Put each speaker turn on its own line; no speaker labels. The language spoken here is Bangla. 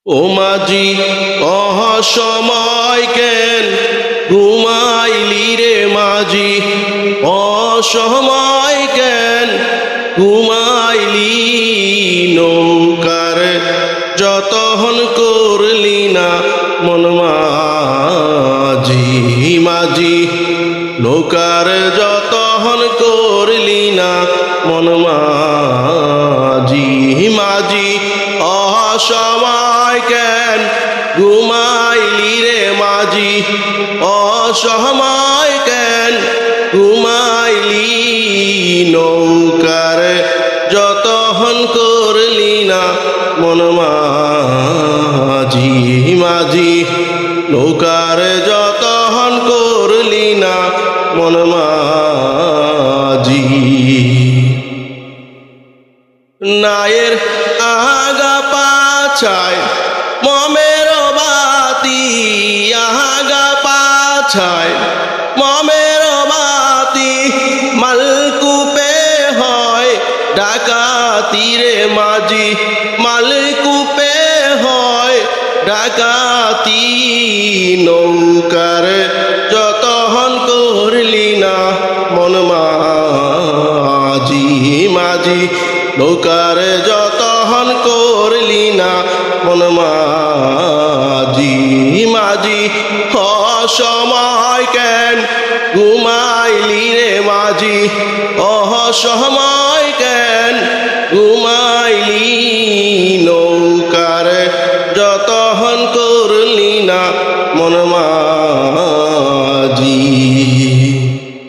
ও মাঝি অসময় কেন ঘুমাইলি রে মাঝি, অসময় কেন ঘুমাইলি, নৌকার যতন করলি না মন মাঝি, মাঝি নৌকার যতন করলি না মন মাঝি, মাঝি অসময় কেন ঘুমাইলি রে মাঝি, অসময় কেন ঘুমাইলি, নৌকার যতন করলি না মন মাঝি, মাঝি নৌকার যতন করলি না মন মাঝি। নায়ের আগা পাছায় মমের বাতি, আগা পাছায় মমের বাতি, মালকূপে হয় ডাকাতি রে মাঝি, মালকূপে হয় ডাকাতি, নৌকার যতন করলি না মন মাঝি, মাঝি নৌকার যতন করলি না মন মাঝি, মাঝি অসময় কেন ঘুমাইলি রে মাঝি, অসময় কেন ঘুমাইলি, নৌকার যতন করলি না মন মাঝি।